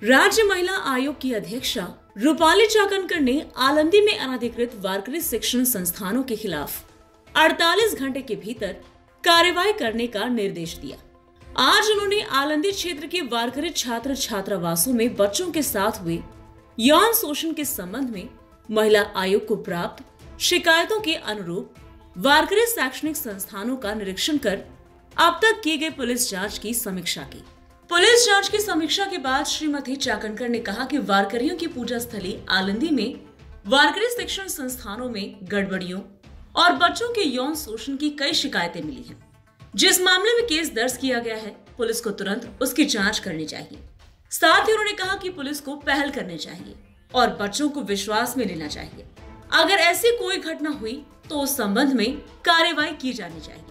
राज्य महिला आयोग की अध्यक्षा रूपाली चाकणकर ने आलंदी में अनधिकृत वारकरी शिक्षण संस्थानों के खिलाफ 48 घंटे के भीतर कार्रवाई करने का निर्देश दिया। आज उन्होंने आलंदी क्षेत्र के वारकरी छात्र छात्रावासों में बच्चों के साथ हुए यौन शोषण के संबंध में महिला आयोग को प्राप्त शिकायतों के अनुरूप वारकरी शैक्षणिक संस्थानों का निरीक्षण कर अब तक की गई पुलिस जांच की समीक्षा की। पुलिस जांच की समीक्षा के बाद श्रीमती चाकणकर ने कहा कि वारकरियों की पूजा स्थली आलंदी में वारकरी शिक्षण संस्थानों में गड़बड़ियों और बच्चों के यौन शोषण की कई शिकायतें मिली हैं। जिस मामले में केस दर्ज किया गया है, पुलिस को तुरंत उसकी जांच करनी चाहिए। साथ ही उन्होंने कहा कि पुलिस को पहल करनी चाहिए और बच्चों को विश्वास में लेना चाहिए। अगर ऐसी कोई घटना हुई तो उस संबंध में कार्यवाही की जानी चाहिए।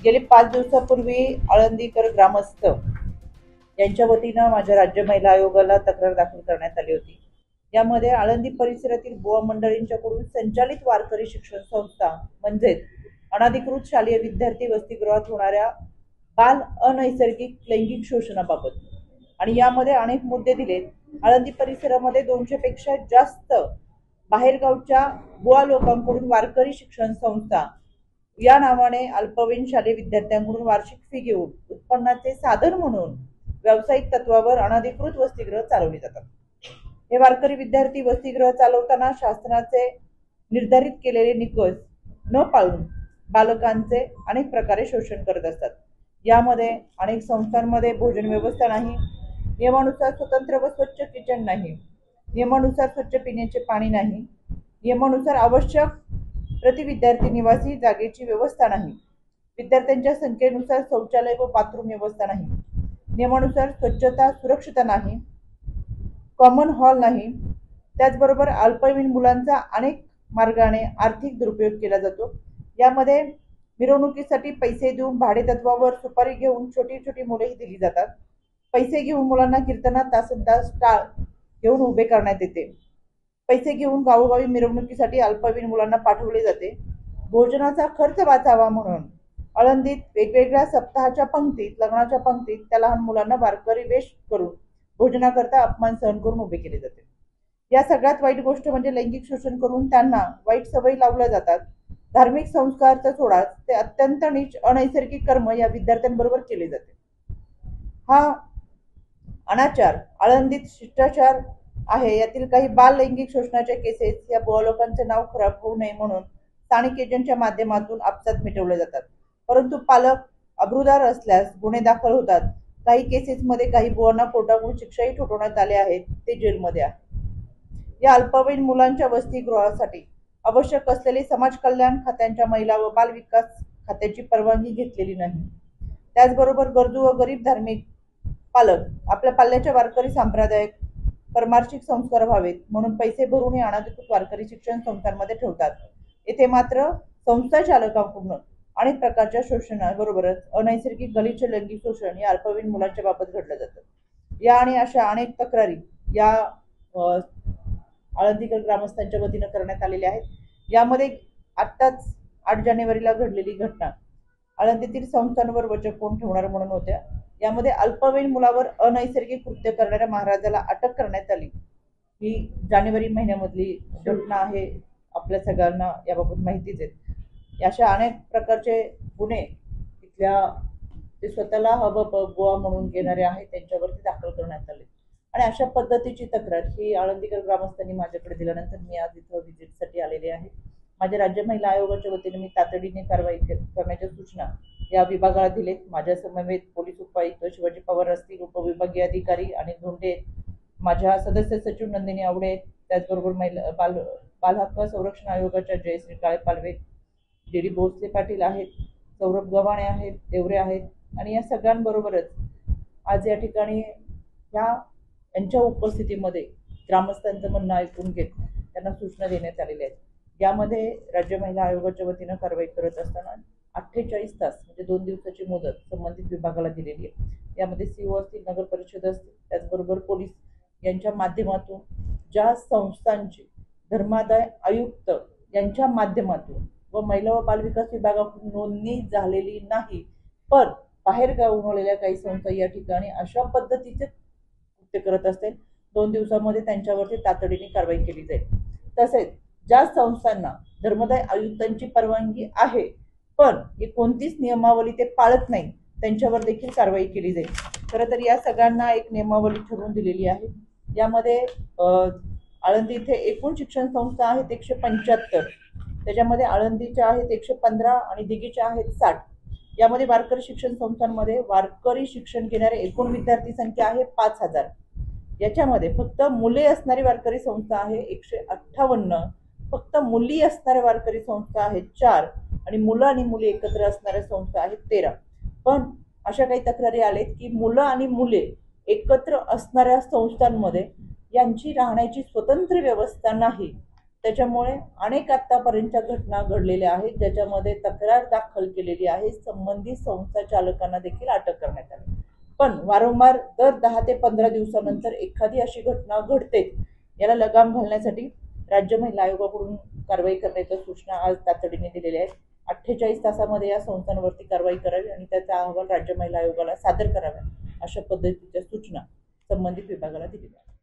गेली 5 दिवसापूर्वी आळंदीकर ग्रामस्थ यांच्या वतीनं माझ्या राज्य महिला आयोगाला तक्रार दाखल करण्यात आली होती। यामध्ये आळंदी परिसरातील बुवा मंडळींच्याकडून संचालित वारकरी शिक्षण संस्था म्हणजेच अनधिकृत शालेय विद्यार्थी वसतिगृहात होणाऱ्या बाल अनैसर्गिक लैंगिक शोषणाबाबत आणि यामध्ये अनेक मुद्दे दिलेत। आळंदी परिसरामध्ये 200 पेक्षा जास्त बाहेरगावच्या बुवा लोकांकडून वारकरी शिक्षण संस्था या नावाने अल्पवयीन शालेय विद्यार्थ्यांकडून वार्षिक फी घेऊन उत्पन्नाचे साधन म्हणून व्यावसायिक तत्वावर अनधिकृत वसतिगृह चालवली जातात। हे वारकरी विद्यार्थी वसतिगृह चालवताना शासनाचे निर्धारित केलेले निकष न पाळून बालकांचे अनेक प्रकारे शोषण करत असतात। यामध्ये अनेक संस्थांमध्ये भोजन व्यवस्था नाही, नियमानुसार स्वतंत्र व स्वच्छ किचन नाही, नियमानुसार स्वच्छ पिण्याचे पाणी नाही, नियमानुसार आवश्यक प्रति विद्यार्थी निवासी जागेची व्यवस्था नाही, विद्यार्थ्यांच्या संख्येनुसार शौचालय व बाथरूम व्यवस्था नाही, नियमानुसार स्वच्छता सुरक्षितता नाही, कॉमन हॉल नाही। त्याचबरोबर अल्पवयीन मुलांचा अनेक मार्गाने आर्थिक दुरुपयोग केला जातो। यामध्ये मिरवणुकीसाठी पैसे देऊन भाडे तत्वावर सुपारी घेऊन छोटी छोटी मुलेही दिली जातात। पैसे घेऊन मुलांना कीर्तनात तासनतास टाळ घेऊन उभे करण्यात येते। पैसे घेऊन गावोगावी मिरवणुकीसाठी अल्पवयीन मुलांना पाठवले जाते। भोजनाचा खर्च वाचावा म्हणून आळंदीत वेगवेगळ्या सप्ताहाच्या पंक्तीत, लग्नाच्या पंक्तीत त्या लहान मुलांना वारकरी वेश करून भोजनाकरता अपमान सहन करून उभे केले जाते। या सगळ्यात वाईट गोष्ट म्हणजे लैंगिक शोषण करून त्यांना वाईट सवयी लावल्या जातात। धार्मिक संस्कारचा सोडाच ते अत्यंत नीच अनैसर्गिक कर्म या विद्यार्थ्यांबरोबर केले जाते। हा अनाचार आळंदीत शिष्टाचार आहे। यातील काही बाल लैंगिक शोषणाच्या केसेस या बुवा लोकांचे नाव खराब होऊ नये म्हणून स्थानिक एजंटच्या माध्यमातून आपसात मिटवले जातात, परंतु पालक अब्रूदार असल्यास गुन्हे दाखल होतात। काही केसेसमध्ये काही बुवांना कोर्टाकडून शिक्षाही ठोठावण्यात आले आहेत, ते जेलमध्ये आहेत। या अल्पवयीन मुलांच्या वसतिगृहासाठी आवश्यक असलेली समाज कल्याण खात्यांच्या महिला व बाल विकास खात्याची परवानगी घेतलेली नाही। त्याचबरोबर गरजू व गरीब धार्मिक पालक आपल्या पाल्याच्या वारकरी सांप्रदायिक परमार्शिक संस्कार व्हावेत म्हणून पैसे भरून अनधिकृत वारकरी शिक्षण संस्थांमध्ये ठेवतात। येथे मात्र संस्था चालकांकडून अनेक प्रकारच्या शोषणाबरोबरच अनैसर्गिक गलिच्छ लैंगिक शोषण या अल्पवयीन मुलांच्या बाबत घडलं जातं। या आणि अशा अनेक तक्रारी या आळंदीकर ग्रामस्थांच्या वतीनं करण्यात आलेल्या आहेत। यामध्ये आत्ताच 8 जानेवारीला घडलेली घटना आळंदीतील संस्थांवर वचक कोण ठेवणार म्हणून होत्या। यामध्ये अल्पवयीन मुलावर अनैसर्गिक कृत्य करणाऱ्या महाराजाला अटक करण्यात आली। ही जानेवारी महिन्यामधली घटना आहे, आपल्या सगळ्यांना याबाबत माहितीच आहे। अशा अनेक प्रकारचे गुन्हे इथल्या ते स्वतःला बुवा म्हणून घेणारे आहेत त्यांच्यावरती दाखल करण्यात आले आणि अशा पद्धतीची तक्रार ही आळंदीकर ग्रामस्थांनी माझ्याकडे दिल्यानंतर मी आज इथं व्हिजिटसाठी आलेले आहे। माझ्या राज्य महिला आयोगाच्या वतीने मी तातडीने कारवाई करण्याच्या सूचना या विभागाला दिलेत। माझ्या समवेत पोलीस उपायुक्त शिवाजी पवार असतील, उपविभागीय अधिकारी अनिल धोंडे, माझ्या सदस्य सचिव नंदिनी आवडे, त्याचबरोबर महिला बाल हक्क संरक्षण आयोगाच्या जयश्री काळे पालवे, डी भोसले पाटील आहेत, सौरभ गव्हाणे आहेत, देवरे आहेत आणि या सगळ्यांबरोबरच आज या ठिकाणी यांच्या उपस्थितीमध्ये ग्रामस्थांचं म्हणणं ऐकून घेत त्यांना सूचना देण्यात आलेल्या आहेत। यामध्ये राज्य महिला आयोगाच्या वतीनं कारवाई करत असताना 48 तास म्हणजे 2 दिवसाची मुदत संबंधित विभागाला दिलेली आहे। यामध्ये सीओ असतील, नगर परिषद असतील, त्याचबरोबर पोलीस यांच्या माध्यमातून ज्या संस्थांची धर्मादाय आयुक्त यांच्या माध्यमातून व महिला व बालविकास विभागाकडून नोंदणी झालेली नाही पण बाहेर गावून आलेल्या काही संस्था या ठिकाणी अशा पद्धतीचे कृत्य करत असतील 2 दिवसामध्ये त्यांच्यावरती तातडीने कारवाई केली जाईल। तसेच ज्या संस्थांना धर्मदाय आयुक्तांची परवानगी आहे पण ही कोणतीच नियमावली ते पाळत नाही त्यांच्यावर देखील कारवाई केली जाईल। खरं तर या सगळ्यांना एक नियमावली ठरवून दिलेली आहे। यामध्ये आळंदी इथे एकूण शिक्षण संस्था आहेत 175, त्याच्यामध्ये आळंदीच्या आहेत 115 आणि दिघीच्या आहेत 60। यामध्ये वारकरी शिक्षण संस्थांमध्ये वारकरी शिक्षण घेणारे एकूण विद्यार्थी संख्या आहे 5000। याच्यामध्ये फक्त मुले असणारी वारकरी संस्था आहे 158, फक्त मुली असणाऱ्या वारकरी संस्था आहेत 4 आणि मुलं आणि मुली एकत्र असणाऱ्या संस्था आहेत 13। पण अशा काही तक्रारी आलेत की मुलं आणि मुले एकत्र असणाऱ्या संस्थांमध्ये यांची राहण्याची स्वतंत्र व्यवस्था नाही, त्याच्यामुळे अनेक आतापर्यंतच्या घटना घडलेल्या आहेत ज्याच्यामध्ये तक्रार दाखल केलेली आहे। संबंधित संस्था चालकांना देखील अटक करण्यात आली। पण वारंवार दर 10 ते 15 दिवसानंतर एखादी अशी घटना घडते, याला लगाम घालण्यासाठी राज्य महिला आयोगाकडून कारवाई करण्याच्या सूचना आज तातडीने दिलेल्या आहेत। 48 तासामध्ये या संस्थांवरती कारवाई करावी आणि त्याचा अहवाल राज्य महिला आयोगाला सादर करावा अशा पद्धतीच्या सूचना संबंधित विभागाला दिलेल्या आहेत।